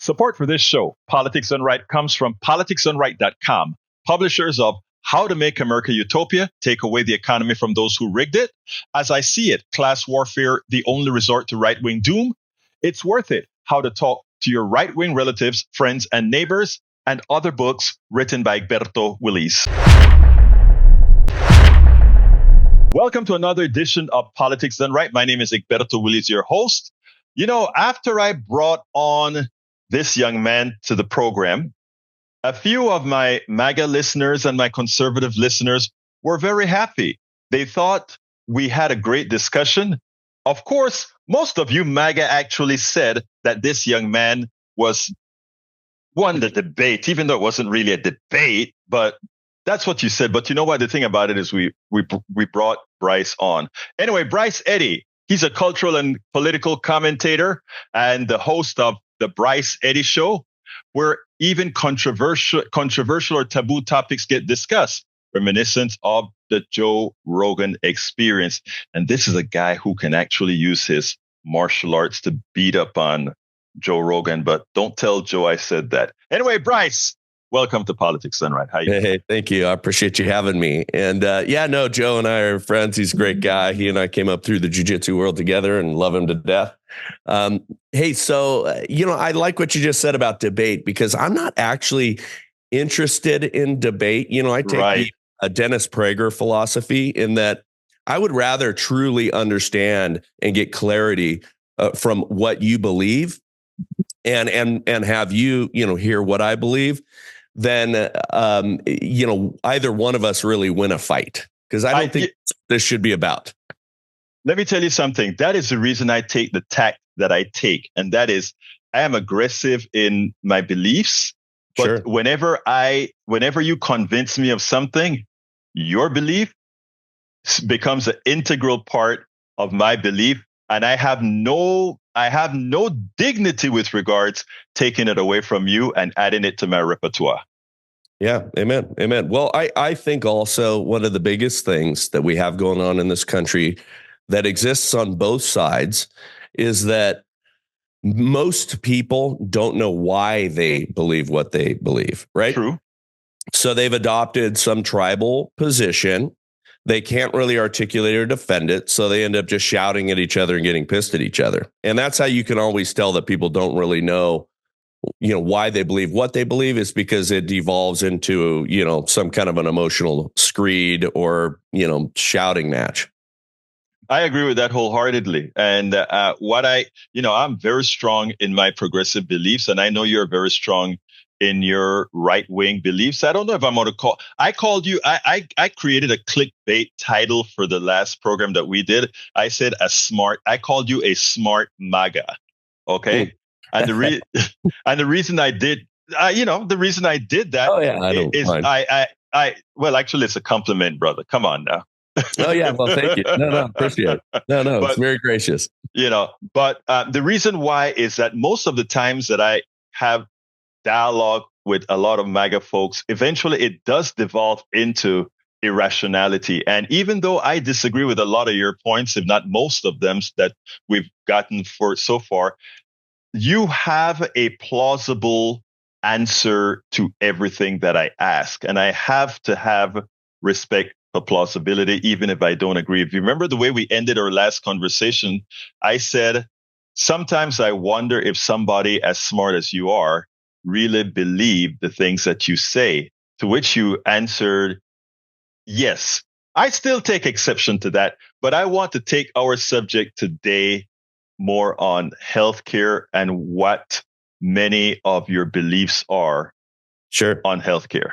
Support for this show, Politics Done Right, comes from politicsdoneright.com, publishers of How to Make America Utopia, Take Away the Economy from Those Who Rigged It, As I See It, Class Warfare, The Only Resort to Right-Wing Doom, It's Worth It, How to Talk to Your Right-Wing Relatives, Friends, and Neighbors, and other books written by Egberto, Willies. Welcome to another edition of Politics Done Right. My name is Egberto Willies, your host. You know, after I brought on this young man to the program, a few of my MAGA listeners and my conservative listeners were very happy. They thought we had a great discussion. Of course, most of you MAGA actually said that this young man won the debate, even though it wasn't really a debate, but that's what you said. But you know what? The thing about it is we brought Bryce on. Anyway, Bryce Eddy, he's a cultural and political commentator and the host of the Bryce Eddy Show, where even controversial or taboo topics get discussed, reminiscent of the Joe Rogan experience. And this is a guy who can actually use his martial arts to beat up on Joe Rogan, but don't tell Joe I said that. Anyway, Bryce, welcome to Politics Done Right. How you doing? Hey, thank you. I appreciate you having me. And Joe and I are friends. He's a great guy. He and I came up through the jiu-jitsu world together and love him to death. I like what you just said about debate because I'm not actually interested in debate. I take a Dennis Prager philosophy in that I would rather truly understand and get clarity from what you believe and have you, hear what I believe. Then, either one of us really win a fight because I don't think this should be about. Let me tell you something. That is the reason I take the tact that I take. And that is I am aggressive in my beliefs. But sure. whenever you convince me of something, your belief becomes an integral part of my belief. And I have no dignity with regards taking it away from you and adding it to my repertoire. Yeah. Amen. Amen. Well, I think also one of the biggest things that we have going on in this country that exists on both sides is that most people don't know why they believe what they believe, right? True. So they've adopted some tribal position. They can't really articulate or defend it. So they end up just shouting at each other and getting pissed at each other. And that's how you can always tell that people don't really know, why they believe what they believe is because it devolves into, some kind of an emotional screed or, shouting match. I agree with that wholeheartedly. And I'm very strong in my progressive beliefs. And I know you're very strong in your right-wing beliefs. I don't know if I'm going to I created a clickbait title for the last program that we did. I said I called you a smart MAGA. Okay. And the reason I did, that actually it's a compliment, brother. Come on now. Oh yeah. Well, thank you. No, appreciate it. No, it's very gracious. But the reason why is that most of the times that I have dialogue with a lot of MAGA folks, eventually it does devolve into irrationality. And even though I disagree with a lot of your points, if not most of them that we've gotten for so far, you have a plausible answer to everything that I ask. And I have to have respect for plausibility, even if I don't agree. If you remember the way we ended our last conversation, I said, sometimes I wonder if somebody as smart as you are really believe the things that you say, to which you answered, yes. I still take exception to that, but I want to take our subject today more on healthcare and what many of your beliefs are on healthcare.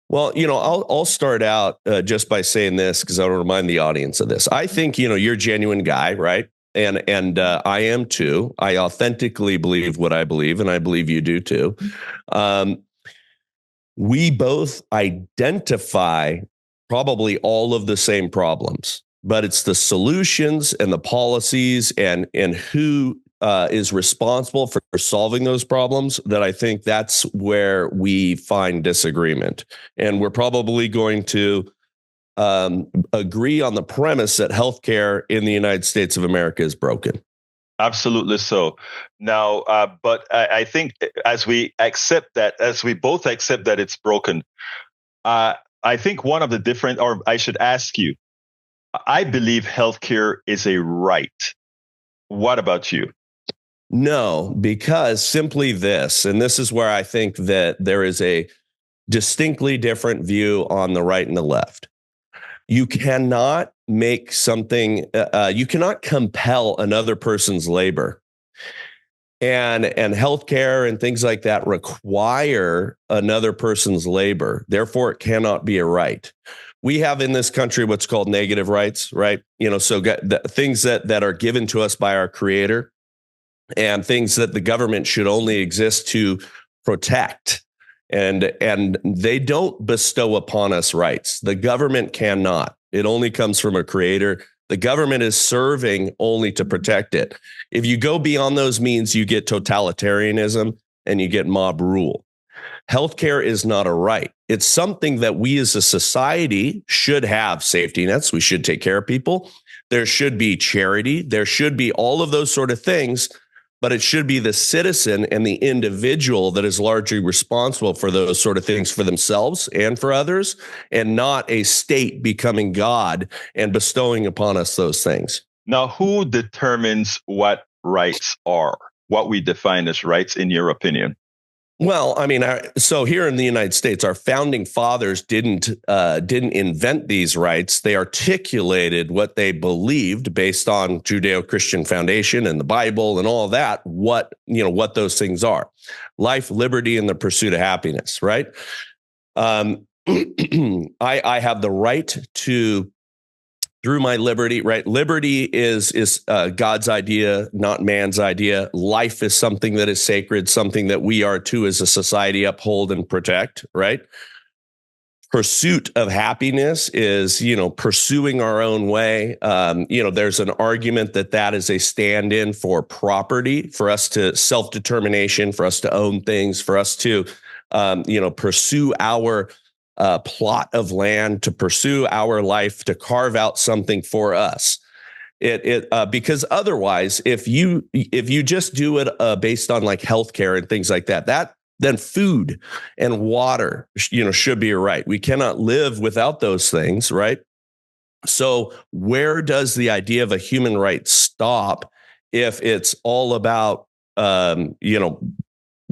Well, I'll start out just by saying this because I want to remind the audience of this. I think, you're a genuine guy, right? And I am too. I authentically believe what I believe, and I believe you do too. We both identify probably all of the same problems, but it's the solutions and the policies and who is responsible for solving those problems that I think that's where we find disagreement. And we're probably going to agree on the premise that healthcare in the United States of America is broken. Absolutely so. Now, but I think as we accept that, as we both accept that it's broken, uh, I think one of the different, or I should ask you, I believe healthcare is a right. What about you? No, because simply this, and this is where I think that there is a distinctly different view on the right and the left. You cannot make something, you cannot compel another person's labor. And healthcare and things like that require another person's labor. Therefore, it cannot be a right. We have in this country what's called negative rights, right? So things that are given to us by our creator and things that the government should only exist to protect. And they don't bestow upon us rights. The government cannot. It only comes from a creator. The government is serving only to protect it. If you go beyond those means, you get totalitarianism and you get mob rule. Healthcare is not a right. It's something that we as a society should have safety nets. We should take care of people. There should be charity. There should be all of those sort of things. But it should be the citizen and the individual that is largely responsible for those sort of things for themselves and for others, and not a state becoming God and bestowing upon us those things. Now, who determines what rights are, what we define as rights, in your opinion? Well, I mean, so here in the United States, our founding fathers didn't invent these rights. They articulated what they believed based on Judeo-Christian foundation and the Bible and all that. What those things are: life, liberty, and the pursuit of happiness. Right? I have the right to. Through my liberty, right? Liberty is God's idea, not man's idea. Life is something that is sacred, something that we are to, as a society, uphold and protect, right? Pursuit of happiness is, pursuing our own way. There's an argument that is a stand-in for property, for us to self-determination, for us to own things, for us to, pursue our plot of land, to pursue our life, to carve out something for us. Because otherwise, if you just do it based on like healthcare and things like that, then food and water, should be a right. We cannot live without those things, right? So where does the idea of a human right stop if it's all about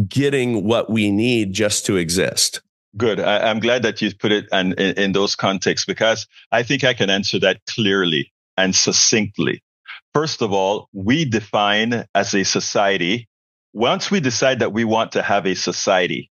getting what we need just to exist? Good. I'm glad that you put it in those contexts, because I think I can answer that clearly and succinctly. First of all, we define as a society, once we decide that we want to have a society,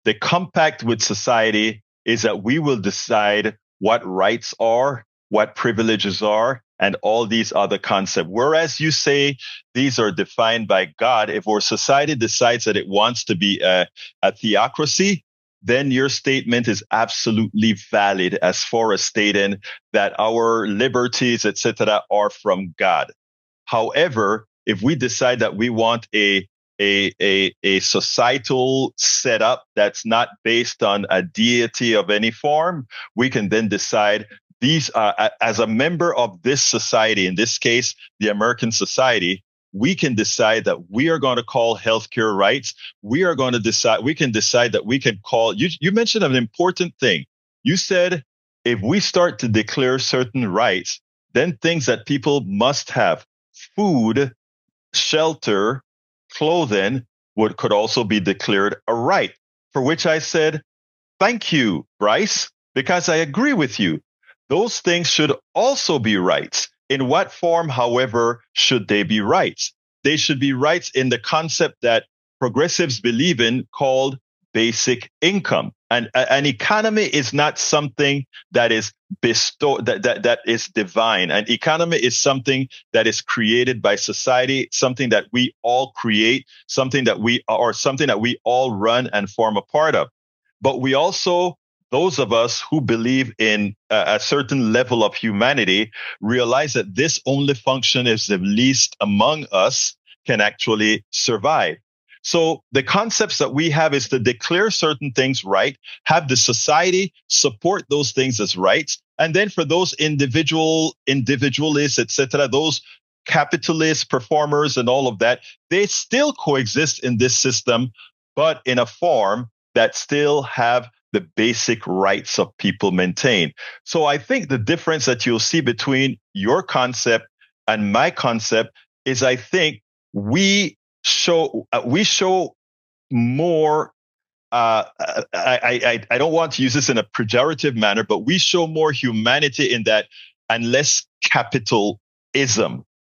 the compact with society is that we will decide what rights are, what privileges are, and all these other concepts. Whereas you say these are defined by God, if our society decides that it wants to be a theocracy, then your statement is absolutely valid as far as stating that our liberties, etc., are from God. However, if we decide that we want a societal setup that's not based on a deity of any form, we can then decide these as a member of this society, in this case, the American society, we can decide that we are going to call healthcare rights. We can decide that we can call, you mentioned an important thing. You said, if we start to declare certain rights, then things that people must have, food, shelter, clothing, could also be declared a right. For which I said, thank you, Bryce, because I agree with you. Those things should also be rights. In what form, however, should they be rights? They should be rights in the concept that progressives believe in, called basic income. And an economy is not something that is bestowed, that is divine. An economy is something that is created by society, something that we all create, something that we all run and form a part of. But we also, those of us who believe in a certain level of humanity, realize that this only function if the least among us can actually survive. So the concepts that we have is to declare certain things right, have the society support those things as rights, and then for those individualists, etc., those capitalist performers and all of that, they still coexist in this system, but in a form that still have the basic rights of people maintained. So I think the difference that you'll see between your concept and my concept is, I think we show more. I don't want to use this in a pejorative manner, but we show more humanity in that, and less capitalism.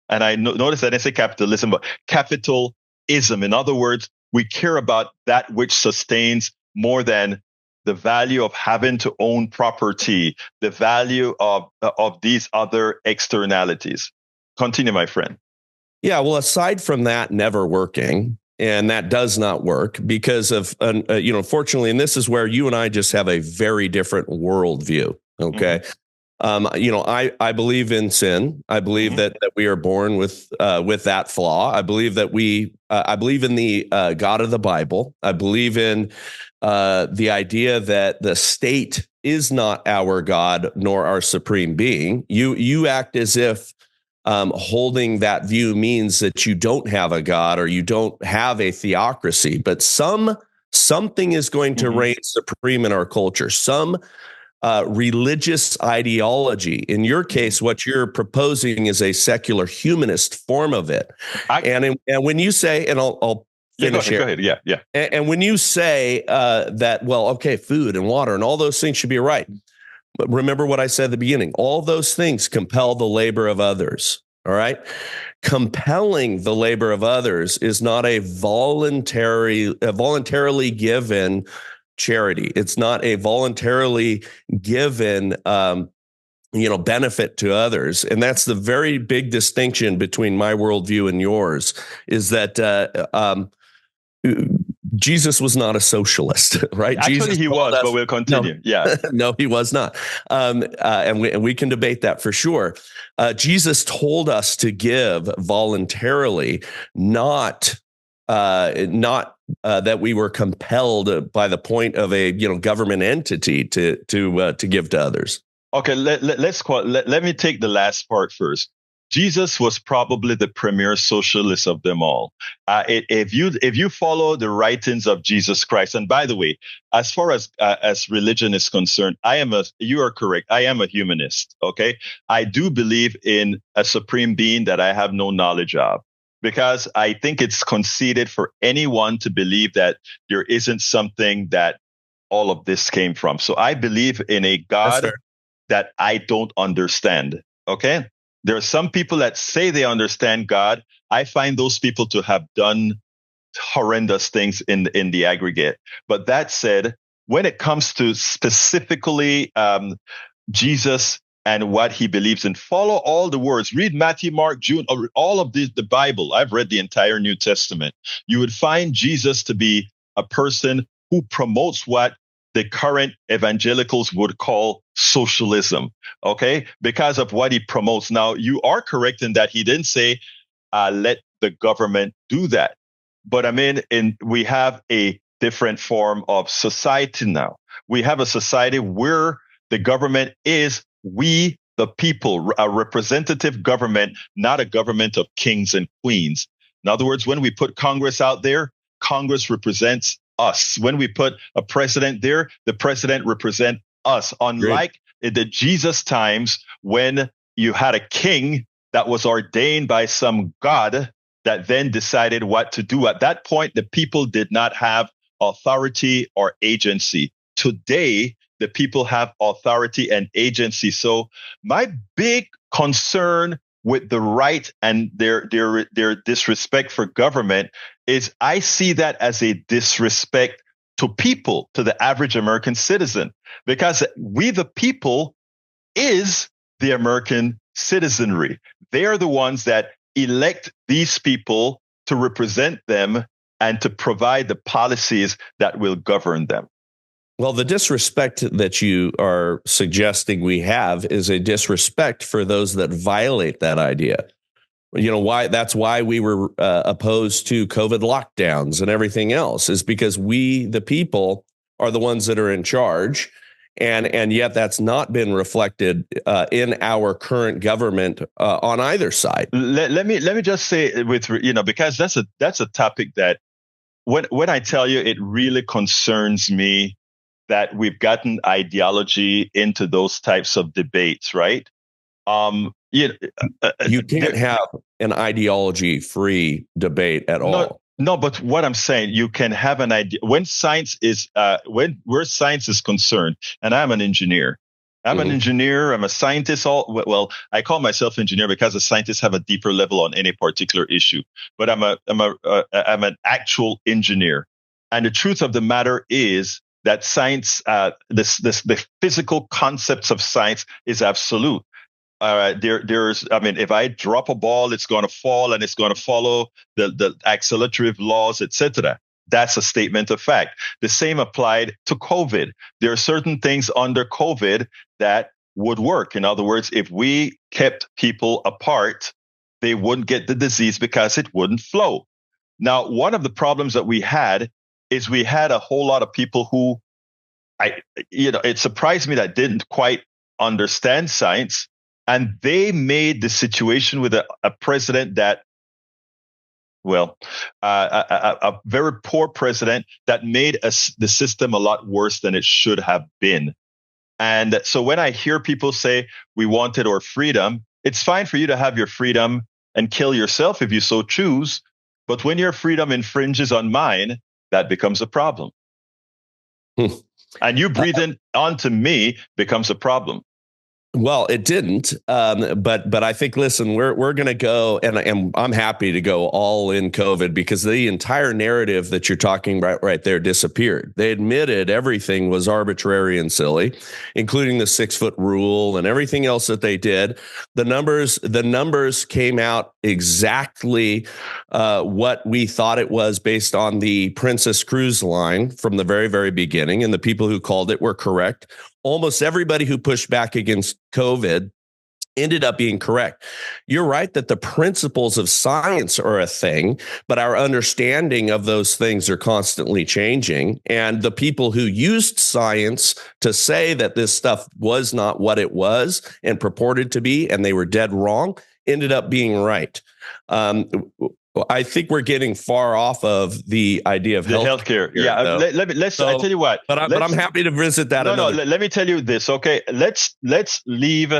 And I notice I didn't say capitalism, but capitalism. In other words, we care about that which sustains more than the value of having to own property, the value of these other externalities. Continue, my friend. Yeah, well, aside from that never working, and that does not work because of, fortunately, and this is where you and I just have a very different worldview. Okay. Mm-hmm. I believe in sin. I believe mm-hmm. that we are born with that flaw. I believe that I believe in the God of the Bible. I believe in the idea that the state is not our God nor our supreme being. You act as if holding that view means that you don't have a God or you don't have a theocracy, but something is going to mm-hmm. reign supreme in our culture. Some religious ideology. In your case, what you're proposing is a secular humanist form of it. And when you say, and I'll finish here. Go ahead. Yeah. And when you say that, well, okay, food and water and all those things should be right. But remember what I said at the beginning, all those things compel the labor of others. All right. Compelling the labor of others is not a voluntarily given charity. It's not a voluntarily given, benefit to others. And that's the very big distinction between my worldview and yours, is that Jesus was not a socialist, right? Actually, Jesus he was, but we'll continue. No, yeah. No, he was not. And we can debate that for sure. Jesus told us to give voluntarily, not that we were compelled by the point of a government entity to give to others. Okay, let me take the last part first. Jesus was probably the premier socialist of them all. If you follow the writings of Jesus Christ, and by the way, as far as religion is concerned, you are correct. I am a humanist. Okay, I do believe in a supreme being that I have no knowledge of, because I think it's conceited for anyone to believe that there isn't something that all of this came from. So I believe in a God that I don't understand. Okay. There are some people that say they understand God. I find those people to have done horrendous things in the aggregate. But that said, when it comes to specifically Jesus and what he believes in, follow all the words. Read Matthew, Mark, Jude, all of the Bible. I've read the entire New Testament. You would find Jesus to be a person who promotes what the current evangelicals would call socialism, okay? Because of what he promotes. Now, you are correct in that he didn't say, let the government do that. But I mean, we have a different form of society now. We have a society where the government is we, the people, a representative government, not a government of kings and queens. In other words, when we put Congress out there, Congress represents us. When we put a president there, the president represents us. Unlike in the Jesus times, when you had a king that was ordained by some God that then decided what to do. At that point, the people did not have authority or agency. Today, the people have authority and agency. So my big concern with the right and their disrespect for government is I see that as a disrespect to people, to the average American citizen, because we, the people, is the American citizenry. They are the ones that elect these people to represent them and to provide the policies that will govern them. Well, the disrespect that you are suggesting we have is a disrespect for those that violate that idea. You know why? That's why we were opposed to COVID lockdowns and everything else, is because we, the people, are the ones that are in charge. And yet that's not been reflected in our current government on either side. Let me just say, because that's a topic that when I tell you, it really concerns me that we've gotten ideology into those types of debates, right? You can't have an ideology-free debate at all. No, but what I'm saying, you can have an idea when science is where science is concerned, and I'm an engineer. I'm an engineer. I'm a scientist. I call myself engineer because the scientists have a deeper level on any particular issue. But I'm an actual engineer. And the truth of the matter is that science, the physical concepts of science is absolute. If I drop a ball, it's going to fall and it's going to follow the accelerative laws, etc. That's a statement of fact. The same applied to COVID. There are certain things under COVID that would work. In other words, if we kept people apart, they wouldn't get the disease because it wouldn't flow. Now, one of the problems that we had is we had a whole lot of people who, it surprised me that didn't quite understand science. And they made the situation with a president that, a very poor president that made the system a lot worse than it should have been. And so when I hear people say we wanted our freedom, it's fine for you to have your freedom and kill yourself if you so choose. But when your freedom infringes on mine, that becomes a problem. And you breathing onto me becomes a problem. Well, it didn't, but I think, listen, we're going to go, and I'm happy to go all in COVID because the entire narrative that you're talking about right there disappeared. They admitted everything was arbitrary and silly, including the 6-foot rule and everything else that they did. The numbers came out exactly what we thought it was based on the Princess Cruise Line from the very, very beginning, and the people who called it were correct. Almost everybody who pushed back against COVID ended up being correct. You're right that the principles of science are a thing, but our understanding of those things are constantly changing. And the people who used science to say that this stuff was not what it was and purported to be, and they were dead wrong, ended up being right. I think we're getting far off of the idea of healthcare. Yeah, let's. I tell you what. But I'm happy to visit that. No, let me tell you this. Okay, let's leave.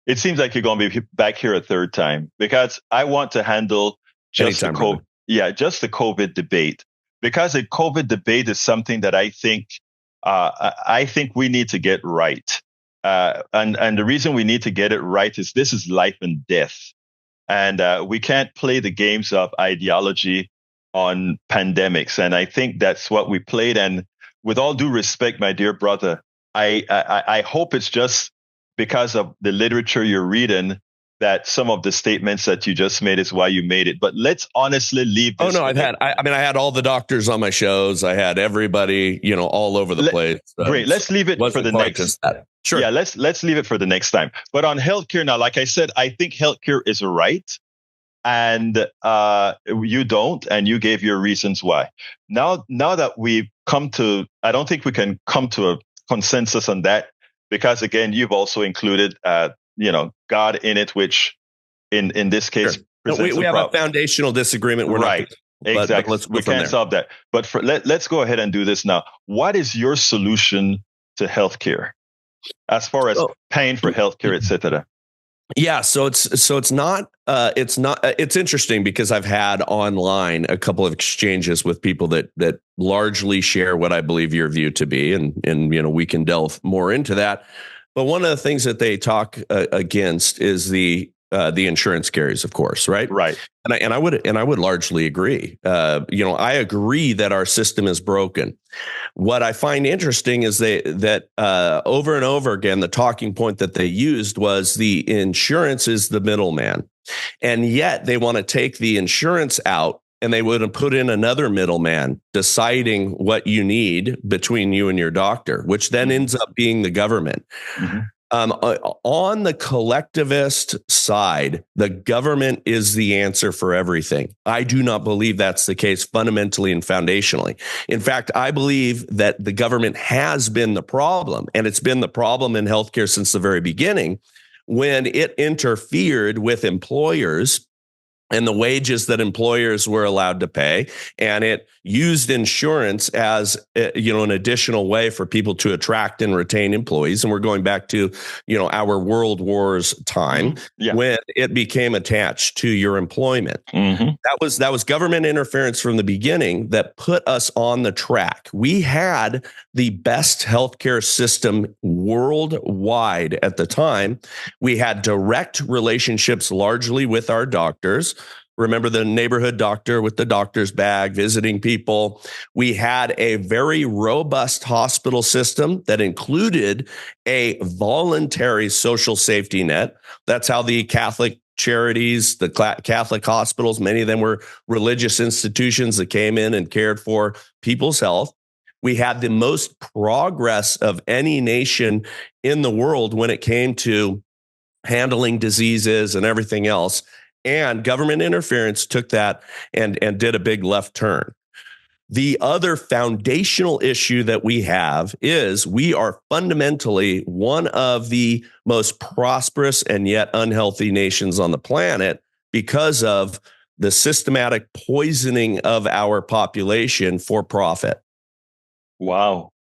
It seems like you're going to be back here a third time because I want to handle just the COVID debate, because the COVID debate is something that I think we need to get right. And the reason we need to get it right is this is life and death. And we can't play the games of ideology on pandemics. And I think that's what we played. And with all due respect, my dear brother, I hope it's just because of the literature you're reading that some of the statements that you just made is why you made it. But let's honestly leave this. Oh, no, I had all the doctors on my shows. I had everybody, all over the place. Great. Let's leave it for the next. Sure. Yeah, let's leave it for the next time. But on healthcare now, like I said, I think healthcare is a right. And you don't, and you gave your reasons why. Now that we've come to, I don't think we can come to a consensus on that, because again, you've also included, God in it, which in this case, sure. We have a foundational disagreement. We're right. Exactly. We can't solve that. But let's go ahead and do this now. What is your solution to healthcare as far as paying for healthcare, et cetera? Yeah, so it's interesting because I've had online a couple of exchanges with people that largely share what I believe your view to be, and we can delve more into that. But one of the things that they talk against is the insurance carriers, of course, right? Right. And I would largely agree. I agree that our system is broken. What I find interesting is that over and over again, the talking point that they used was the insurance is the middleman, and yet they want to take the insurance out and they would have put in another middleman deciding what you need between you and your doctor, which then ends up being the government. Mm-hmm. On the collectivist side, the government is the answer for everything. I do not believe that's the case fundamentally and foundationally. In fact, I believe that the government has been the problem, and it's been the problem in healthcare since the very beginning when it interfered with employers and the wages that employers were allowed to pay, and it used insurance as an additional way for people to attract and retain employees. And we're going back to our World Wars time when it became attached to your employment. That was government interference from the beginning that put us on the track. We had the best healthcare system worldwide at the time. We had direct relationships largely with our doctors. Remember the neighborhood doctor with the doctor's bag visiting people. We had a very robust hospital system that included a voluntary social safety net. That's how the Catholic charities, the Catholic hospitals, many of them were religious institutions that came in and cared for people's health. We had the most progress of any nation in the world when it came to handling diseases and everything else. And government interference took that and did a big left turn. The other foundational issue that we have is we are fundamentally one of the most prosperous and yet unhealthy nations on the planet because of the systematic poisoning of our population for profit. Wow.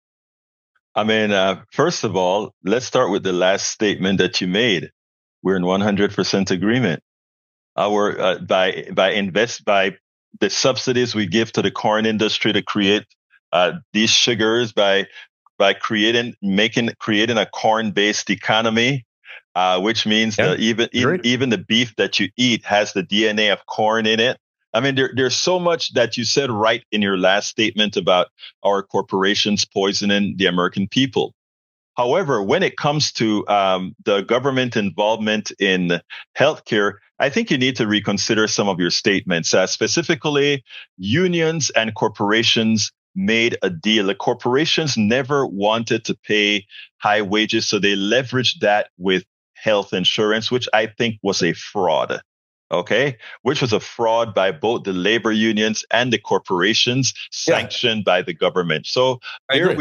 I mean, first of all, let's start with the last statement that you made. We're in 100% agreement. Our by the subsidies we give to the corn industry to create these sugars, by creating a corn-based economy, which means that even the beef that you eat has the DNA of corn in it. I mean, there's so much that you said right in your last statement about our corporations poisoning the American people. However, when it comes to the government involvement in healthcare, I think you need to reconsider some of your statements. Specifically, unions and corporations made a deal. The corporations never wanted to pay high wages, so they leveraged that with health insurance, which I think was a fraud. Okay, which was a fraud by both the labor unions and the corporations sanctioned by the government. So there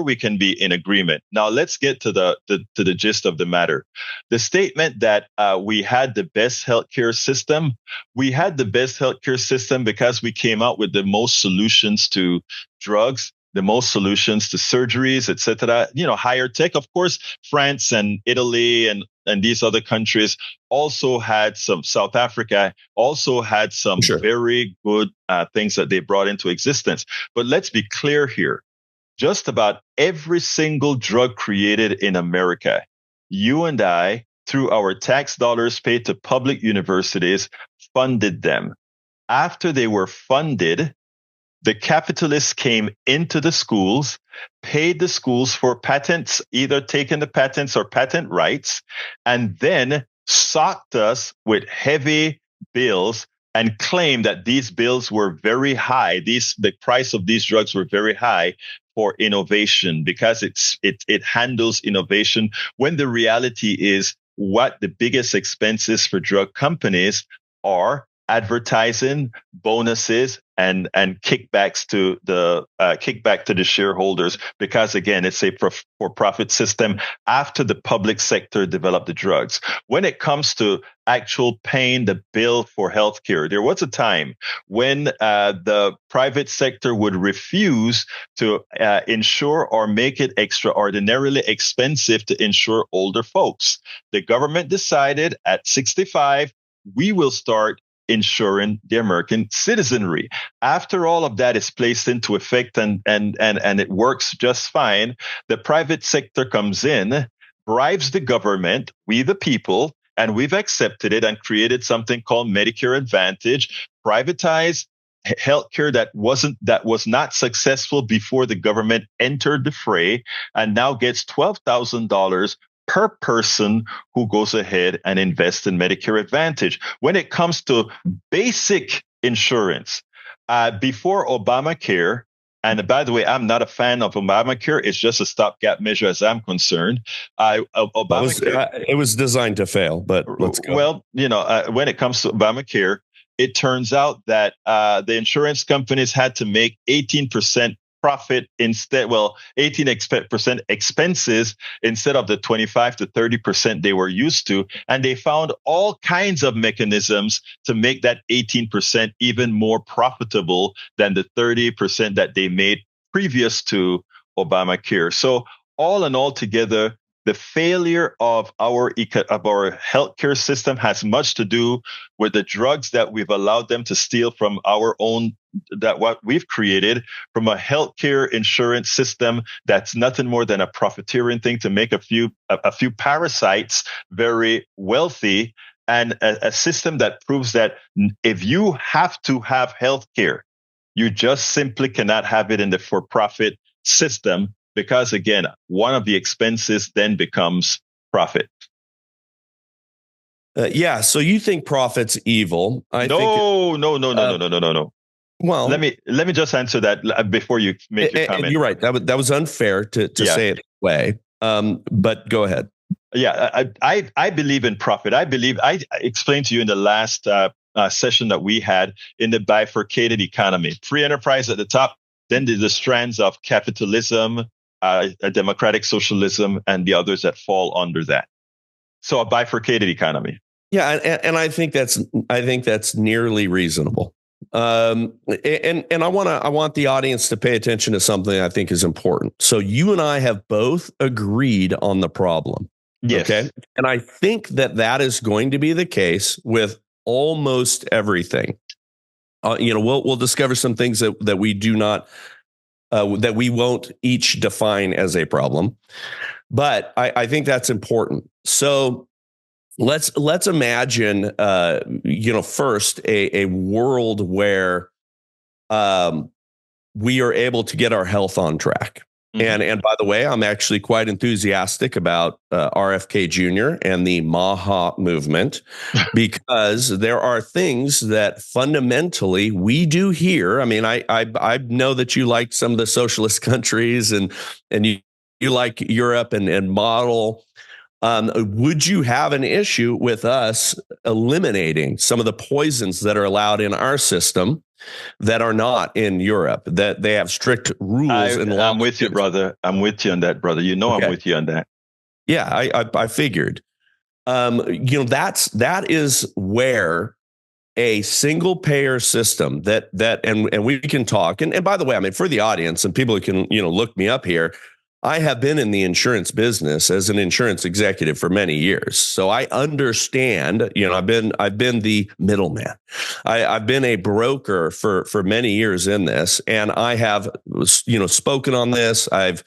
we can be in agreement. Now let's get to the gist of the matter. The statement that we had the best healthcare system. We had the best healthcare system because we came out with the most solutions to drugs, the most solutions to surgeries, etc. Higher tech. Of course, France and Italy and these other countries also had some. South Africa also had some very good things that they brought into existence. But let's be clear here. Just about every single drug created in America, you and I, through our tax dollars paid to public universities, funded them. After they were funded, the capitalists came into the schools, paid the schools for patents, either taking the patents or patent rights, and then socked us with heavy bills and claimed that these bills were very high. The price of these drugs were very high for innovation because it handles innovation, when the reality is what the biggest expenses for drug companies are: advertising, bonuses, and kickbacks to the shareholders, because again, it's a for-profit system after the public sector developed the drugs. When it comes to actual paying the bill for healthcare, there was a time when the private sector would refuse to insure or make it extraordinarily expensive to insure older folks. The government decided at 65, we will start insuring the American citizenry. After all of that is placed into effect and it works just fine, the private sector comes in, bribes the government, we the people, and we've accepted it and created something called Medicare Advantage, privatized healthcare that was not successful before the government entered the fray, and now gets $12,000 per person who goes ahead and invests in Medicare Advantage. When it comes to basic insurance, before Obamacare, And by the way, I'm not a fan of Obamacare. It's just a stopgap measure, as I'm concerned. Obamacare, it was designed to fail, but let's go. Well, when it comes to Obamacare, it turns out that the insurance companies had to make 18% profit instead, 18% expenses instead of the 25 to 30% they were used to. And they found all kinds of mechanisms to make that 18% even more profitable than the 30% that they made previous to Obamacare. So all in all together, the failure of our healthcare system has much to do with the drugs that we've allowed them to steal from our own, that what we've created from a healthcare insurance system that's nothing more than a profiteering thing to make a few parasites very wealthy, and a system that proves that if you have to have healthcare, you just simply cannot have it in the for-profit system. Because again, one of the expenses then becomes profit. So you think profit's evil? No. Well, let me just answer that before you make your comment. You're right. That was unfair to say it that way. But go ahead. Yeah, I believe in profit. I explained to you in the last session that we had in the bifurcated economy. Free enterprise at the top, then there's the strands of capitalism, a democratic socialism, and the others that fall under that. So a bifurcated economy. Yeah, and I think that's nearly reasonable. And I want the audience to pay attention to something I think is important. So you and I have both agreed on the problem. Yes. Okay. And I think that is going to be the case with almost everything. We'll discover some things that we do not. That we won't each define as a problem, but I think that's important. So let's imagine, first a world where we are able to get our health on track. Mm-hmm. And by the way, I'm actually quite enthusiastic about RFK Jr. and the MAGA movement, because there are things that fundamentally we do here. I mean, I know that you like some of the socialist countries and you like Europe and model. Would you have an issue with us eliminating some of the poisons that are allowed in our system that are not in Europe, that they have strict rules and laws? I'm with you, brother. I'm with you on that, brother. Okay. I'm with you on that. Yeah, I figured. That is where a single payer system and we can talk. And by the way, I mean, for the audience and people who can, look me up here, I have been in the insurance business as an insurance executive for many years. So I understand, I've been the middleman. I've been a broker for many years in this, and I have, spoken on this. I've,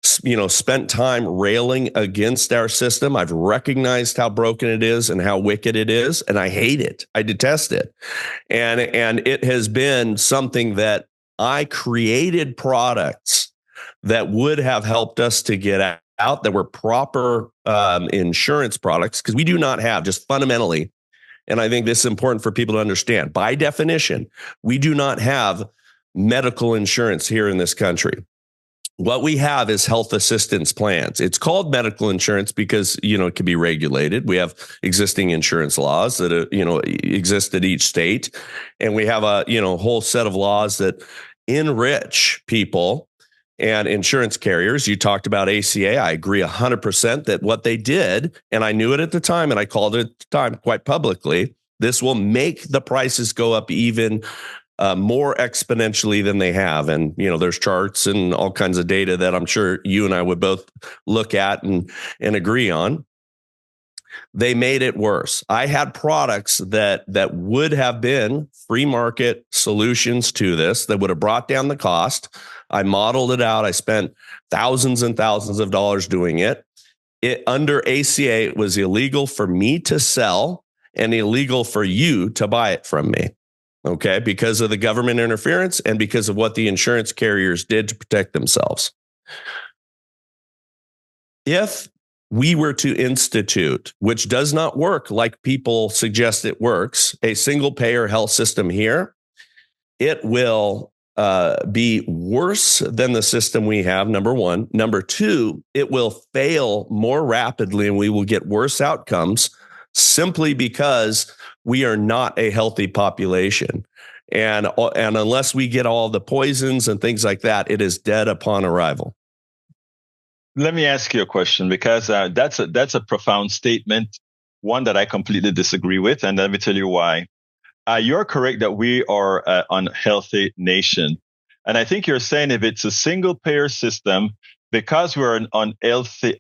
spent time railing against our system. I've recognized how broken it is and how wicked it is, and I hate it. I detest it. And it has been something that I created products that would have helped us to get out, that were proper insurance products, because we do not have, just fundamentally, and I think this is important for people to understand, by definition, we do not have medical insurance here in this country. What we have is health assistance plans. It's called medical insurance because, it can be regulated. We have existing insurance laws that, exist at each state. And we have a, whole set of laws that enrich people and insurance carriers. You talked about ACA. I agree 100% that what they did, and I knew it at the time, and I called it at the time quite publicly, this will make the prices go up even more exponentially than they have. And, there's charts and all kinds of data that I'm sure you and I would both look at and agree on. They made it worse. I had products that would have been free market solutions to this, that would have brought down the cost. I modeled it out. I spent thousands and thousands of dollars doing it. Under ACA, it was illegal for me to sell and illegal for you to buy it from me. Okay, because of the government interference and because of what the insurance carriers did to protect themselves. If we were to institute, which does not work like people suggest it works, a single payer health system here, it will be worse than the system we have, number one. Number two, it will fail more rapidly and we will get worse outcomes simply because we are not a healthy population. And unless we get all the poisons and things like that, it is dead upon arrival. Let me ask you a question, because that's a profound statement, one that I completely disagree with, and let me tell you why. You're correct that we are an unhealthy nation. And I think you're saying if it's a single payer system, because we're an unhealthy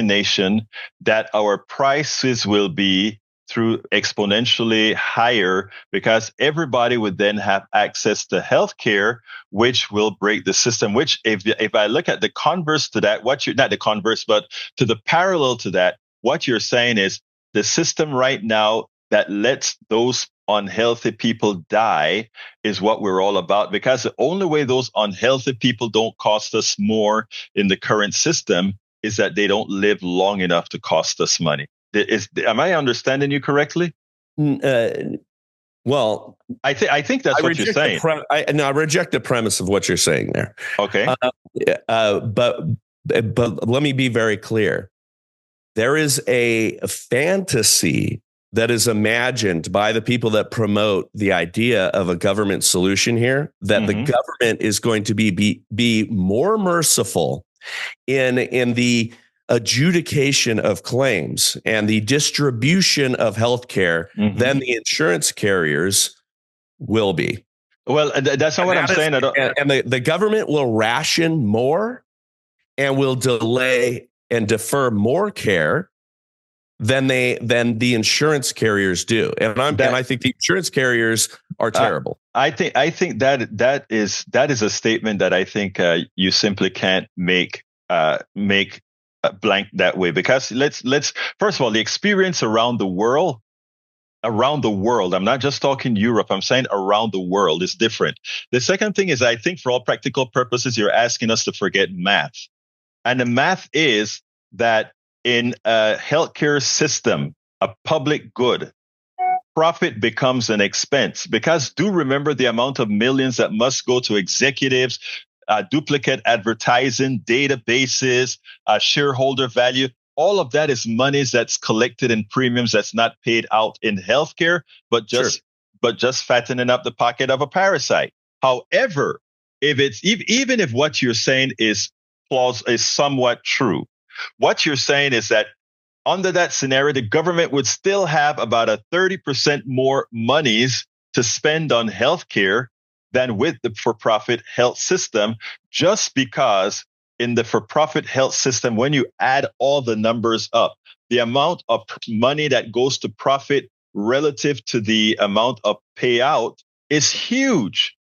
nation, that our prices will be through exponentially higher, because everybody would then have access to healthcare, which will break the system. Which, if I look at the converse to that, not the converse, but to the parallel to that, what you're saying is the system right now that lets those unhealthy people die is what we're all about, because the only way those unhealthy people don't cost us more in the current system is that they don't live long enough to cost us money. Am I understanding you correctly? Well, I think that's what you're saying. I reject the premise of what you're saying there. Okay. But let me be very clear. There is a fantasy that is imagined by the people that promote the idea of a government solution here, that the government is going to be more merciful in the adjudication of claims and the distribution of healthcare than the insurance carriers will be. Well, that's not what I'm saying. And the government will ration more and will delay and defer more care than the insurance carriers do. And I think the insurance carriers are terrible. I think that is a statement that I think you simply can't make blank that way, because let's first of all, the experience around the world, I'm not just talking Europe, I'm saying around the world, is different. The second thing is, I think for all practical purposes, you're asking us to forget math. And the math is that in a healthcare system, a public good, profit becomes an expense, because do remember the amount of millions that must go to executives, duplicate advertising, databases, shareholder value. All of that is monies that's collected in premiums that's not paid out in healthcare, but just fattening up the pocket of a parasite. However, even if what you're saying is somewhat true, what you're saying is that under that scenario, the government would still have about a 30% more monies to spend on healthcare than with the for-profit health system, just because in the for-profit health system, when you add all the numbers up, the amount of money that goes to profit relative to the amount of payout is huge.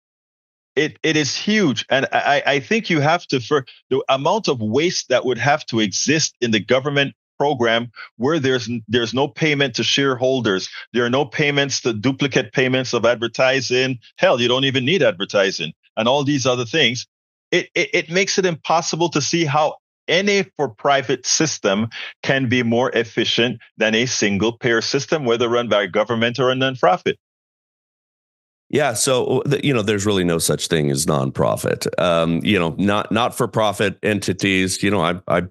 It is huge. And I think you have to, for the amount of waste that would have to exist in the government program, where there's no payment to shareholders, there are no payments to duplicate payments of advertising. Hell, you don't even need advertising and all these other things. It makes it impossible to see how any for-profit system can be more efficient than a single payer system, whether run by a government or a nonprofit. Yeah, so there's really no such thing as nonprofit. Not for profit entities. I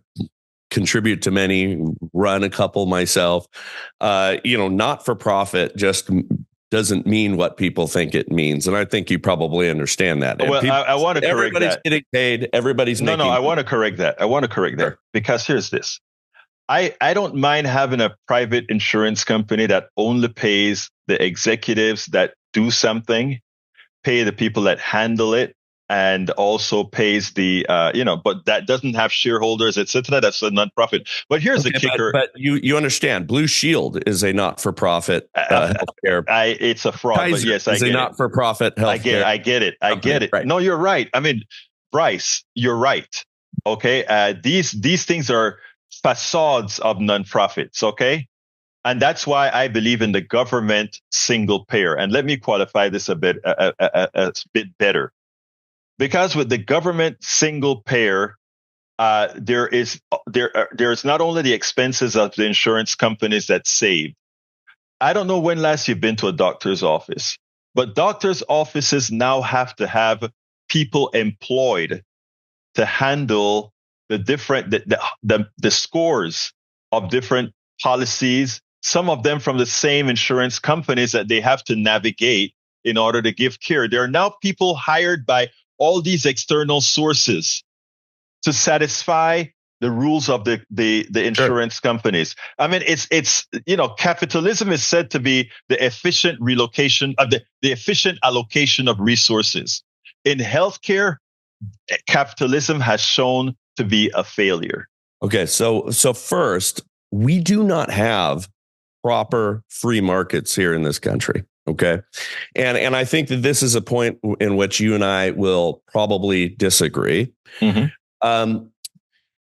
contribute to many, run a couple myself. Not for profit just doesn't mean what people think it means, and I think you probably understand that. Well, I want to correct that. Everybody's getting paid. Everybody's making. No, I want to correct that. Sure. Because here's this. I don't mind having a private insurance company that only pays the executives that do something, pay the people that handle it, and also pays the, but that doesn't have shareholders, etc. That's a nonprofit. But here's the kicker. But you understand, Blue Shield is a not-for-profit healthcare. It's a fraud, Kaiser but yes, I is get a it. Not-for-profit healthcare. I get it. Right. No, you're right. I mean, Bryce, you're right. Okay. These things are facades of nonprofits. Okay. And that's why I believe in the government single payer. And let me qualify this a bit better. Because with the government single payer, there's not only the expenses of the insurance companies that save. I don't know when last you've been to a doctor's office. But doctors' offices now have to have people employed to handle the scores of different policies, some of them from the same insurance companies that they have to navigate in order to give care. There are now people hired by all these external sources to satisfy the rules of the insurance companies. I mean, it's capitalism is said to be the efficient relocation of the efficient allocation of resources. In healthcare, capitalism has shown to be a failure. Okay, so first, we do not have proper free markets here in this country. Okay, and I think that this is a point in which you and I will probably disagree. Mm-hmm.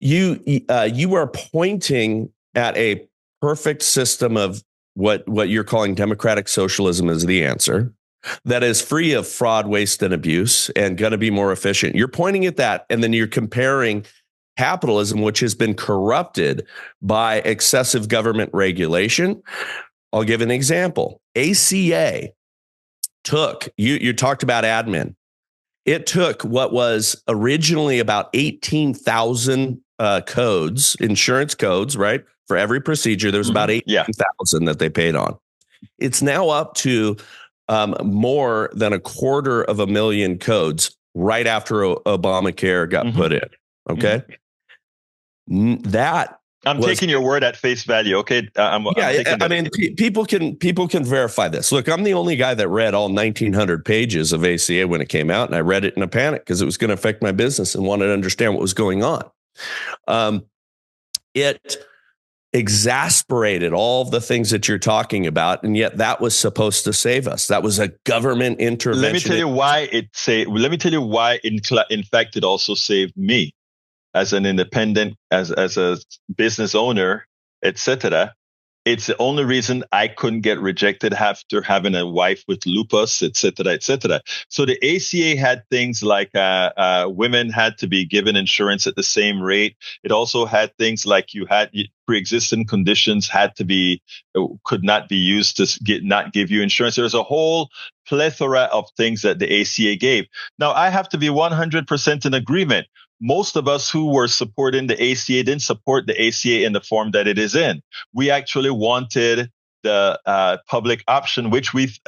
You are pointing at a perfect system of what you're calling democratic socialism as the answer, that is free of fraud, waste, and abuse, and going to be more efficient. You're pointing at that, and then you're comparing capitalism, which has been corrupted by excessive government regulation. I'll give an example. ACA took, you talked about admin. It took what was originally about 18,000 codes, insurance codes, right? For every procedure, there's about 18,000 that they paid on. It's now up to more than 250,000 codes right after Obamacare got put in. Okay. That I'm taking your word at face value. Okay. People can verify this. Look, I'm the only guy that read all 1,900 pages of ACA when it came out, and I read it in a panic because it was going to affect my business and wanted to understand what was going on. It exasperated all of the things that you're talking about, and yet that was supposed to save us. That was a government intervention. Let me tell you why in fact, it also saved me as an independent, as a business owner, etc. It's the only reason I couldn't get rejected after having a wife with lupus, etc., etc. So the ACA had things like women had to be given insurance at the same rate. It also had things like you had pre-existing conditions could not be used to not give you insurance. There's a whole plethora of things that the ACA gave. Now I have to be 100% in agreement. Most of us who were supporting the ACA didn't support the ACA in the form that it is in. We actually wanted the public option, which if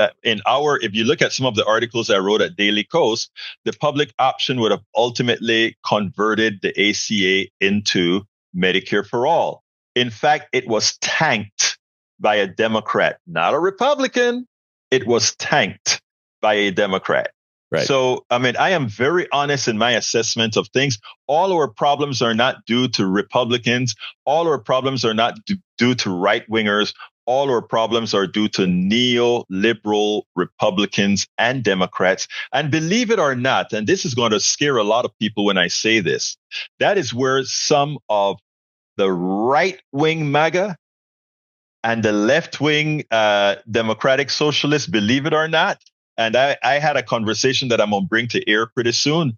you look at some of the articles I wrote at Daily Kos, the public option would have ultimately converted the ACA into Medicare for all. In fact, it was tanked by a Democrat, not a Republican. It was tanked by a Democrat. Right. So, I mean, I am very honest in my assessment of things. All our problems are not due to Republicans. All our problems are not due to right wingers. All our problems are due to neoliberal Republicans and Democrats. And believe it or not, and this is going to scare a lot of people when I say this, that is where some of the right wing MAGA and the left wing Democratic Socialists, believe it or not, and I had a conversation that I'm going to bring to air pretty soon,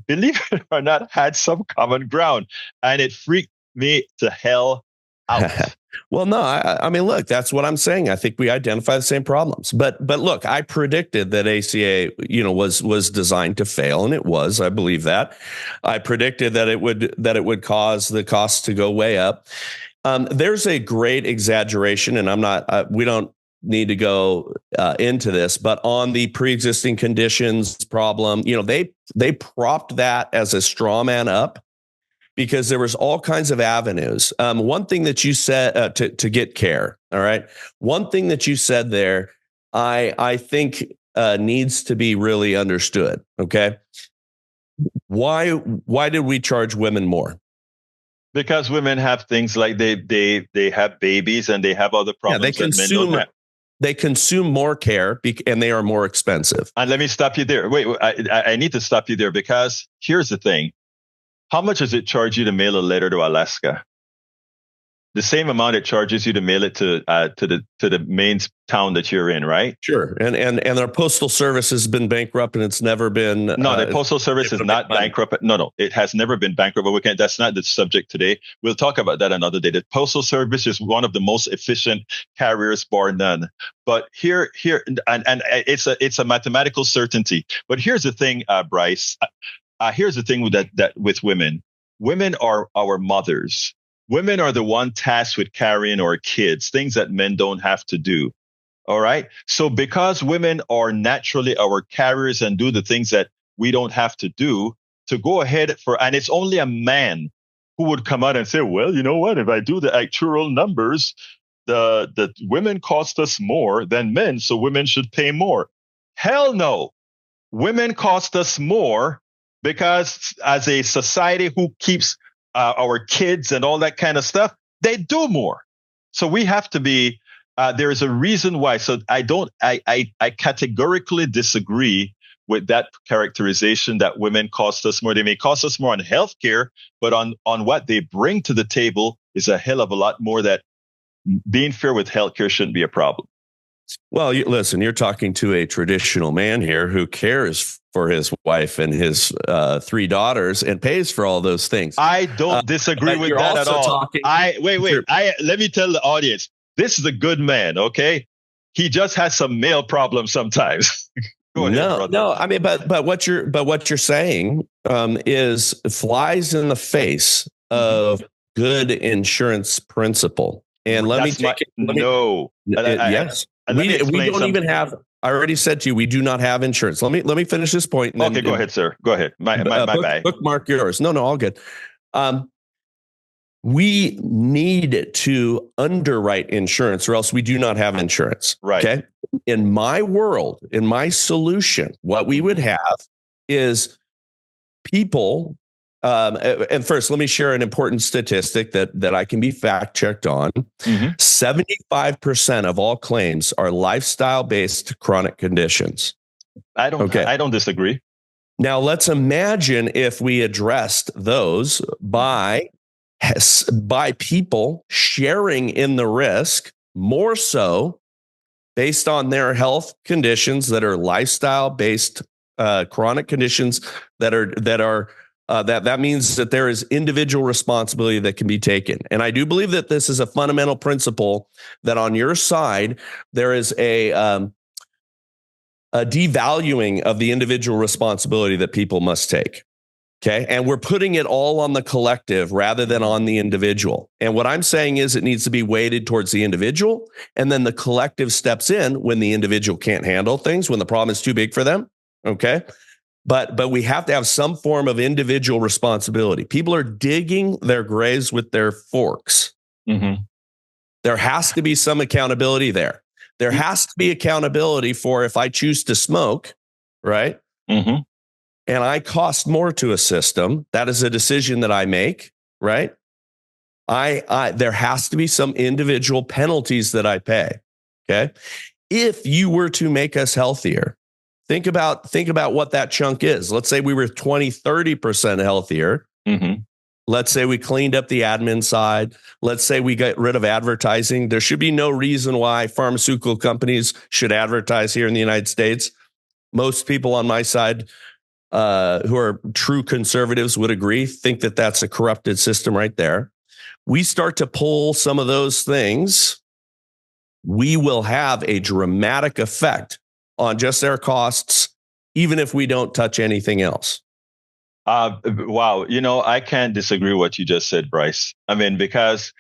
believe it or not, had some common ground. And it freaked me to hell out. Well, no, I mean, look, that's what I'm saying. I think we identify the same problems. But look, I predicted that ACA, was designed to fail, and it was. I believe that. I predicted that it would cause the costs to go way up. There's a great exaggeration, and we don't need to go into this, but on the pre-existing conditions problem, they propped that as a straw man up because there was all kinds of avenues. One thing that you said to get care. All right. One thing that you said there, I think needs to be really understood. Okay. Why did we charge women more? Because women have things like they have babies and they have other problems that men don't have. They consume more care and they are more expensive. And let me stop you there. Wait, I need to stop you there because here's the thing. How much does it charge you to mail a letter to Alaska? the same amount it charges you to mail it to the main town that you're in, right? Sure. And our postal service has been bankrupt, and it's never been. No, the postal service is not bankrupt. No, it has never been bankrupt. But that's not the subject today. We'll talk about that another day. The postal service is one of the most efficient carriers, bar none. But here, and it's a mathematical certainty. But here's the thing, Bryce. Here's the thing with that with women. Women are our mothers. Women are the one tasked with carrying our kids, things that men don't have to do. All right. So because women are naturally our carriers and do the things that we don't have to do, to go ahead and it's only a man who would come out and say, well, you know what? If I do the actual numbers, the women cost us more than men, so women should pay more. Hell no. Women cost us more because as a society who keeps our kids and all that kind of stuff, they do more. So we have to be, there is a reason why. So I categorically disagree with that characterization that women cost us more. They may cost us more on healthcare, but on what they bring to the table is a hell of a lot more. That being fair with healthcare shouldn't be a problem. Well, listen, you're talking to a traditional man here who cares for his wife and his 3 daughters and pays for all those things. I don't disagree with that at all. Let me tell the audience, this is a good man. Okay. He just has some male problems sometimes. No. I mean, but what you're saying is flies in the face of good insurance principle. And yes. We don't even have. I already said to you, we do not have insurance. Let me finish this point. And okay, go ahead, sir. Go ahead. My bad. Bookmark yours. No, all good. We need to underwrite insurance, or else we do not have insurance. Right. Okay. In my world, in my solution, what we would have is people. And first, let me share an important statistic that I can be fact checked on. 75% of all claims are lifestyle-based chronic conditions. I don't disagree. Now, let's imagine if we addressed those by people sharing in the risk more so based on their health conditions that are lifestyle-based chronic conditions that means that there is individual responsibility that can be taken. And I do believe that this is a fundamental principle, that on your side, there is a devaluing of the individual responsibility that people must take. Okay. And we're putting it all on the collective rather than on the individual. And what I'm saying is it needs to be weighted towards the individual. And then the collective steps in when the individual can't handle things, when the problem is too big for them. Okay. But we have to have some form of individual responsibility. People are digging their graves with their forks. Mm-hmm. There has to be some accountability there. There has to be accountability for if I choose to smoke, right? Mm-hmm. And I cost more to a system. That is a decision that I make, right? There has to be some individual penalties that I pay. Okay. If you were to make us healthier, think about what that chunk is. Let's say we were 20, 30% healthier. Mm-hmm. Let's say we cleaned up the admin side. Let's say we got rid of advertising. There should be no reason why pharmaceutical companies should advertise here in the United States. Most people on my side who are true conservatives would agree, think that that's a corrupted system right there. We start to pull some of those things, we will have a dramatic effect on just their costs, even if we don't touch anything else. Wow. I can't disagree with what you just said, Bryce. I mean, because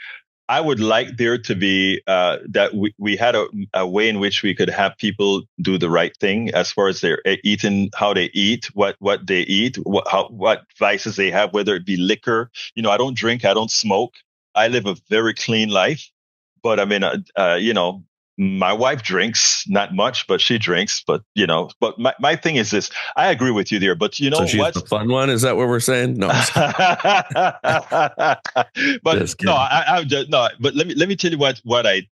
I would like there to be that we had a way in which we could have people do the right thing as far as their eating, how they eat, what they eat, what vices they have, whether it be liquor. I don't drink, I don't smoke. I live a very clean life. But I mean, my wife drinks, not much, but she drinks. But my thing is this: I agree with you there. But so she's the fun one. Is that what we're saying? No. But no, I just no. But let me tell you what I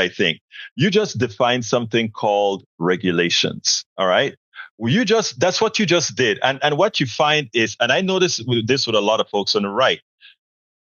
think. You just defined something called regulations. All right. Well, that's what you just did, and what you find is, and I notice this with a lot of folks on the right.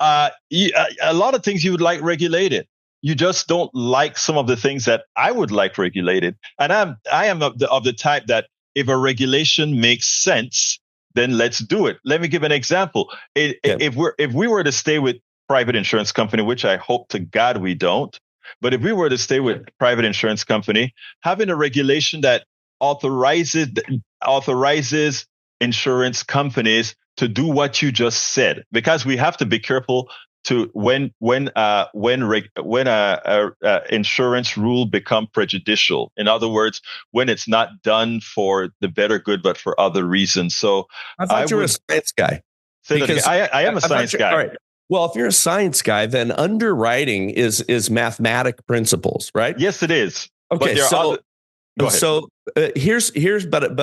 A lot of things you would like regulated. You just don't like some of the things that I would like regulated. And I am of the type that if a regulation makes sense, then let's do it. Let me give an example. If we were to stay with private insurance company, which I hope to God we don't, but if we were to stay with private insurance company, having a regulation that authorizes insurance companies to do what you just said, because we have to be careful to when insurance rule become prejudicial. In other words, when it's not done for the better good, but for other reasons. So I thought you were a science guy. Because I am a science guy. All right. Well, if you're a science guy, then underwriting is mathematic principles, right? Yes, it is. Okay, but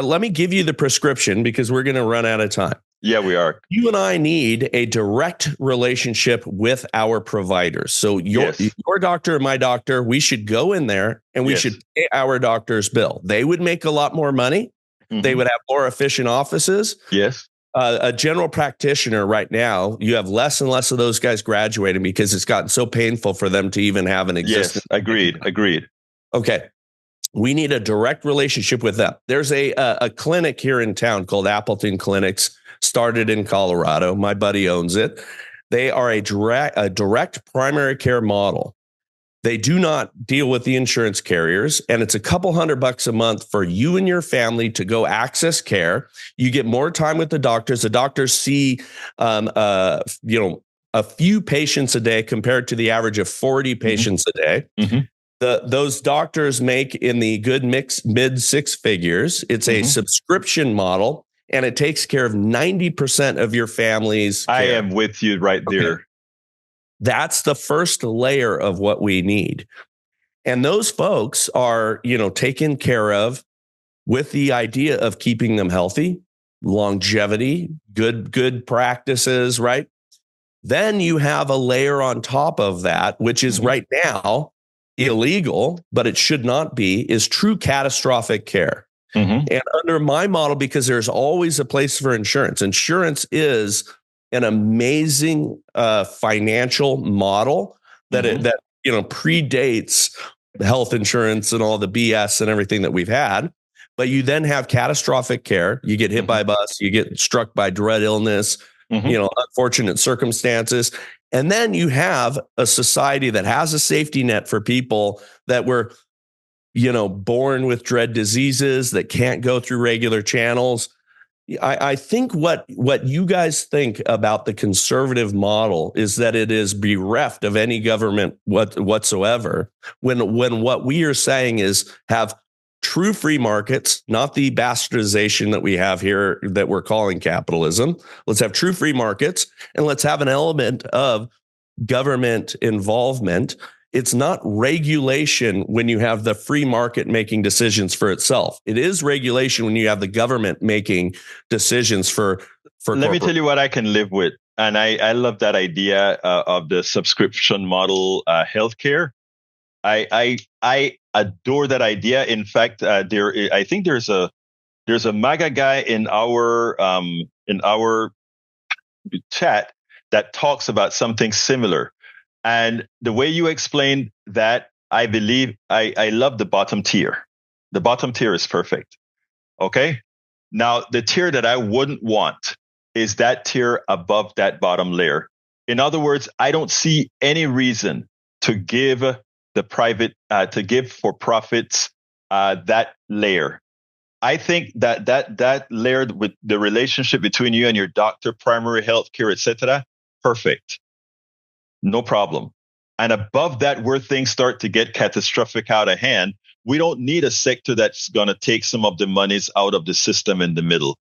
let me give you the prescription because we're going to run out of time. Yeah, we are. You and I need a direct relationship with our providers. So your doctor and my doctor, we should go in there and we should pay our doctor's bill. They would make a lot more money. Mm-hmm. They would have more efficient offices. Yes. A general practitioner right now, you have less and less of those guys graduating because it's gotten so painful for them to even have an existence. Yes, agreed. Okay. We need a direct relationship with them. There's a clinic here in town called Appleton Clinics, started in Colorado. My buddy owns it. They are a direct primary care model. They do not deal with the insurance carriers, and it's a couple $100 a month for you and your family to go access care. You get more time with the doctors. The doctors see, a few patients a day compared to the average of 40 patients a day. Mm-hmm. Those doctors make in the good mid six figures. It's a subscription model, and it takes care of 90% of your family's care. I am with you right there. Okay. That's the first layer of what we need. And those folks are, taken care of with the idea of keeping them healthy, longevity, good practices, right? Then you have a layer on top of that, which is right now illegal, but it should not be, is true catastrophic care. Mm-hmm. And under my model, because there's always a place for insurance. Insurance is an amazing financial model that predates health insurance and all the BS and everything that we've had. But you then have catastrophic care. You get hit by a bus, you get struck by dread illness, unfortunate circumstances. And then you have a society that has a safety net for people that were, born with dread diseases that can't go through regular channels. I think what you guys think about the conservative model is that it is bereft of any government whatsoever. When what we are saying is have true free markets, not the bastardization that we have here that we're calling capitalism. Let's have true free markets, and let's have an element of government involvement. It's not regulation when you have the free market making decisions for itself. It is regulation when you have the government making decisions for Let me tell you what I can live with. And I love that idea of the subscription model healthcare. I adore that idea. In fact, I think there's a MAGA guy in our chat that talks about something similar. And the way you explained that, I believe I love the bottom tier. The bottom tier is perfect. Okay. Now, the tier that I wouldn't want is that tier above that bottom layer. In other words, I don't see any reason to give for profits that layer. I think that layer with the relationship between you and your doctor, primary health care, etc., perfect. No problem. And above that, where things start to get catastrophic out of hand, we don't need a sector that's going to take some of the monies out of the system in the middle.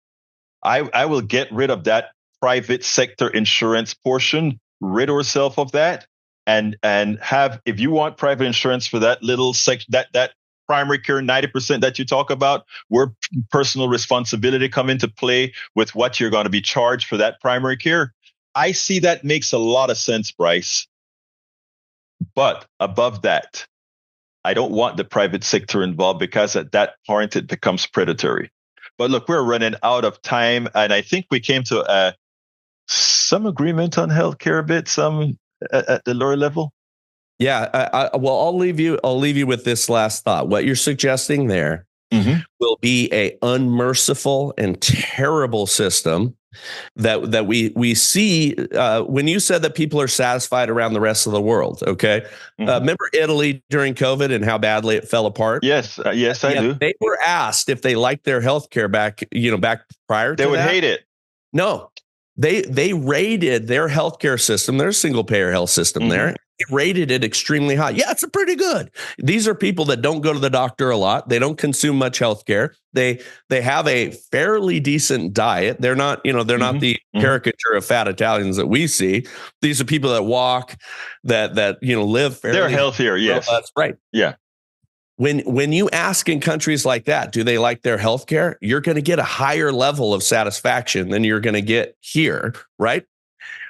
I will get rid of that private sector insurance portion, rid ourselves of that, and have, if you want private insurance for that little section, that primary care 90% that you talk about, where personal responsibility come into play with what you're going to be charged for that primary care. I see that makes a lot of sense, Bryce. But above that, I don't want the private sector involved, because at that point it becomes predatory. But look, we're running out of time, and I think we came to some agreement on healthcare a bit, some at the lower level. Yeah. Well, I'll leave you with this last thought. What you're suggesting there will be a unmerciful and terrible system that we see when you said that people are satisfied around the rest of the world. Okay. Remember Italy during COVID and how badly it fell apart? Yes. Yes, I do. They were asked if they liked their healthcare back prior to that. They would hate it. No, they rated their healthcare system, their single payer health system there. They rated it extremely high. Yeah, it's a pretty good. These are people that don't go to the doctor a lot. They don't consume much healthcare. They have a fairly decent diet. They're not, they're not the caricature of fat Italians that we see. These are people that walk, that live fairly. They're healthier. Yes, that's right. Yeah. When you ask in countries like that, do they like their healthcare? You're going to get a higher level of satisfaction than you're going to get here, right?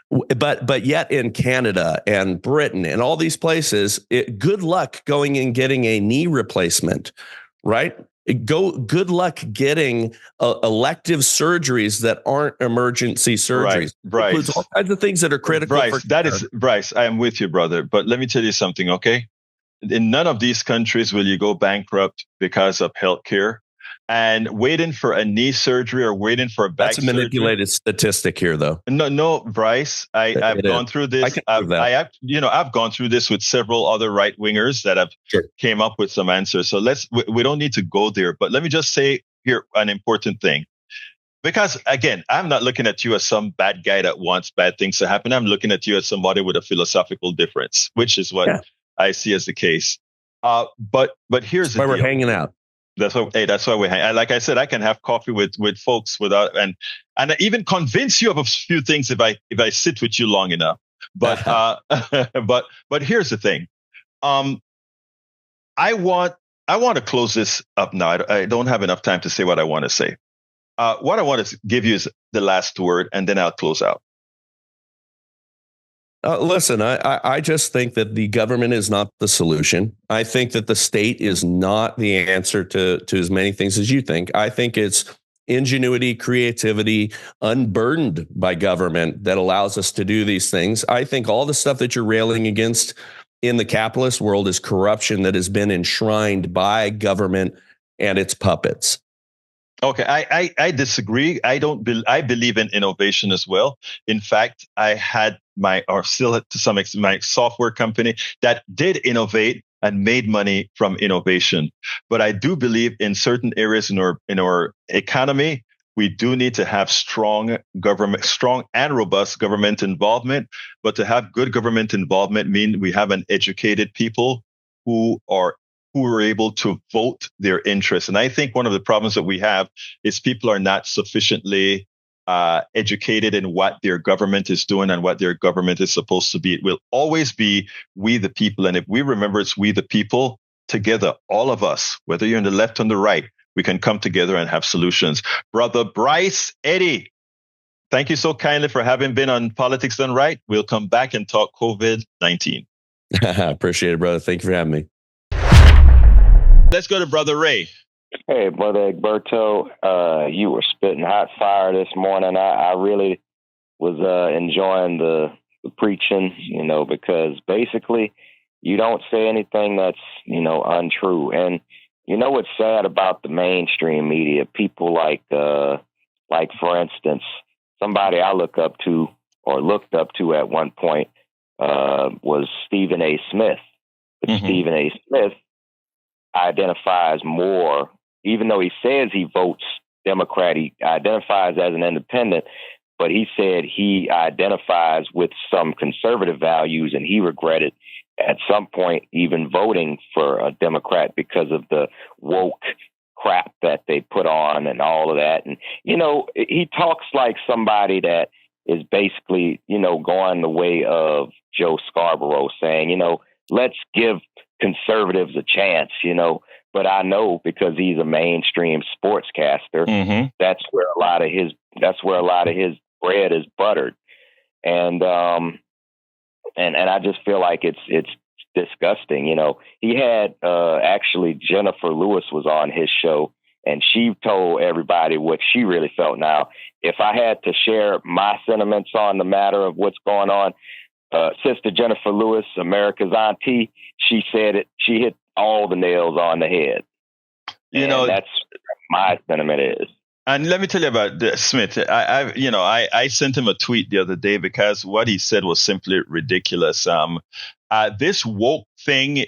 But yet in Canada and Britain and all these places, good luck going and getting a knee replacement, right? Good luck getting elective surgeries that aren't emergency surgeries. Right. Includes all kinds of things that are critical. Bryce, I am with you, brother. But let me tell you something, okay? In none of these countries will you go bankrupt because of healthcare. And waiting for a knee surgery or waiting for a back surgery. That's a manipulated statistic here, though. No, Bryce. I've gone through this. I've gone through this with several other right wingers that have came up with some answers. So we don't need to go there. But let me just say here an important thing, because again, I'm not looking at you as some bad guy that wants bad things to happen. I'm looking at you as somebody with a philosophical difference, which is what I see as the case. But here's the deal. We're hanging out. That's why we hang. Like I said, I can have coffee with folks without and I even convince you of a few things if I sit with you long enough. But but here's the thing. I want to close this up now. I don't have enough time to say what I want to say. What I want to give you is the last word, and then I'll close out. Listen, I just think that the government is not the solution. I think that the state is not the answer to as many things as you think. I think it's ingenuity, creativity, unburdened by government that allows us to do these things. I think all the stuff that you're railing against in the capitalist world is corruption that has been enshrined by government and its puppets. Okay, I disagree. I believe in innovation as well. In fact, I had to some extent, my software company that did innovate and made money from innovation. But I do believe in certain areas in our economy, we do need to have strong and robust government involvement. But to have good government involvement means we have an educated people who are able to vote their interests. And I think one of the problems that we have is people are not sufficiently educated in what their government is doing and what their government is supposed to be. It will always be we the people. And if we remember it's we the people together, all of us, whether you're on the left or on the right, we can come together and have solutions. Brother Bryce Eddy, thank you so kindly for having been on Politics Done Right. We'll come back and talk COVID-19. Appreciate it, brother. Thank you for having me. Let's go to Brother Ray. Hey, Brother Egberto, you were spitting hot fire this morning. I really was enjoying the preaching, because basically you don't say anything that's, untrue. And what's sad about the mainstream media, people like for instance, somebody I looked up to at one point was Stephen A. Smith. But Stephen A. Smith identifies more, even though he says he votes Democrat, he identifies as an independent, but he said he identifies with some conservative values, and he regretted at some point even voting for a Democrat because of the woke crap that they put on and all of that. And, he talks like somebody that is basically, going the way of Joe Scarborough, saying, let's give conservatives a chance, but I know because he's a mainstream sportscaster, that's where a lot of his bread is buttered. And I just feel like it's disgusting. He had, actually Jennifer Lewis was on his show, and she told everybody what she really felt. Now, if I had to share my sentiments on the matter of what's going on, Sister Jennifer Lewis, America's auntie, she said it. She hit all the nails on the head. That's my sentiment is. And let me tell you about Smith. I sent him a tweet the other day because what he said was simply ridiculous. This woke thing,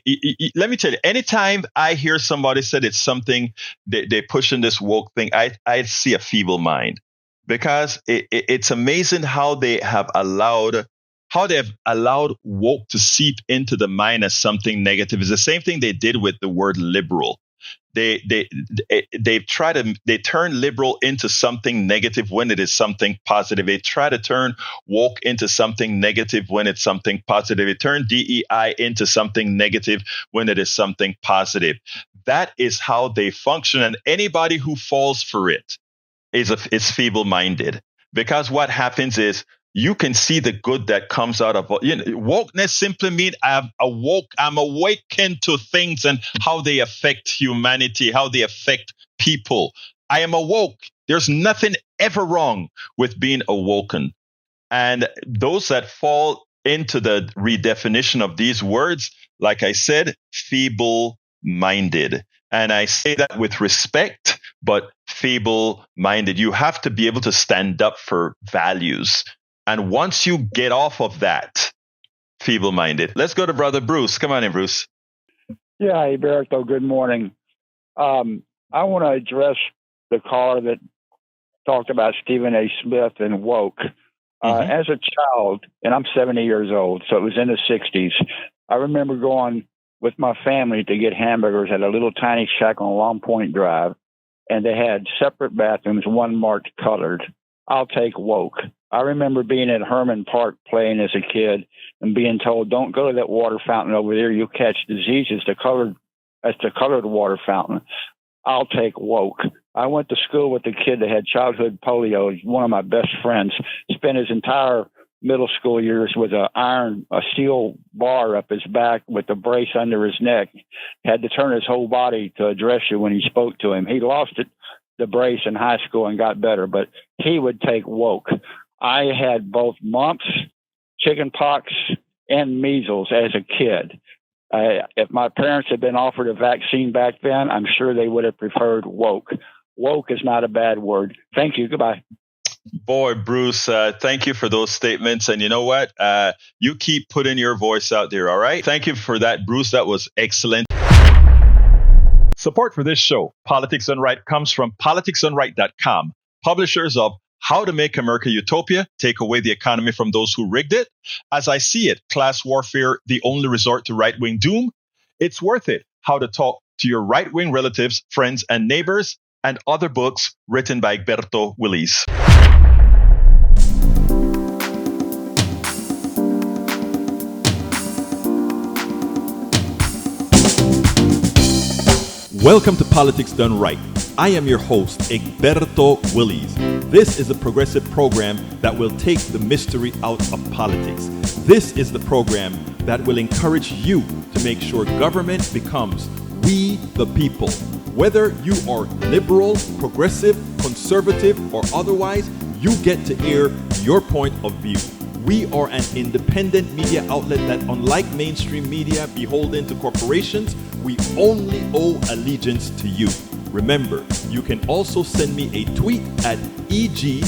let me tell you, anytime I hear somebody said it's something, they're pushing this woke thing, I see a feeble mind, because it's amazing how they have allowed woke to seep into the mind as something negative. It's the same thing they did with the word liberal. They turn liberal into something negative when it is something positive. They try to turn woke into something negative when it's something positive. They turn DEI into something negative when it is something positive. That is how they function, and anybody who falls for it is feeble-minded. Because what happens is, you can see the good that comes out of wokeness. Simply means I'm awakened to things and how they affect humanity, how they affect people. I am awoke. There's nothing ever wrong with being awoken. And those that fall into the redefinition of these words, like I said, feeble-minded. And I say that with respect, but feeble-minded. You have to be able to stand up for values. And once you get off of that, feeble-minded. Let's go to Brother Bruce. Come on in, Bruce. Yeah, Egberto, good morning. I want to address the caller that talked about Stephen A. Smith and woke. As a child, and I'm 70 years old, so it was in the 60s, I remember going with my family to get hamburgers at a little tiny shack on Long Point Drive, and they had separate bathrooms, one marked colored. I'll take woke. I remember being at Herman Park playing as a kid and being told, don't go to that water fountain over there. You'll catch diseases. That's the colored water fountain. I'll take woke. I went to school with a kid that had childhood polio. He's one of my best friends. Spent his entire middle school years with a steel bar up his back with a brace under his neck. Had to turn his whole body to address you when he spoke to him. He lost the brace in high school and got better, but he would take woke. I had both mumps, chicken pox, and measles as a kid. If my parents had been offered a vaccine back then, I'm sure they would have preferred woke. Woke is not a bad word. Thank you. Goodbye. Boy, Bruce, thank you for those statements. And you know what? You keep putting your voice out there, all right? Thank you for that, Bruce. That was excellent. Support for this show, Politics Done Right, comes from politicsdoneright.com, publishers of How to Make America Utopia, Take Away the Economy from Those Who Rigged It. As I See It, Class Warfare, The Only Resort to Right-Wing Doom. It's Worth It, How to Talk to Your Right-Wing Relatives, Friends, and Neighbors, and other books written by Egberto Willies. Welcome to Politics Done Right. I am your host, Egberto Willies. This is a progressive program that will take the mystery out of politics. This is the program that will encourage you to make sure government becomes we the people. Whether you are liberal, progressive, conservative, or otherwise, you get to air your point of view. We are an independent media outlet that, unlike mainstream media beholden to corporations, we only owe allegiance to you. Remember, you can also send me a tweet at EGBERTO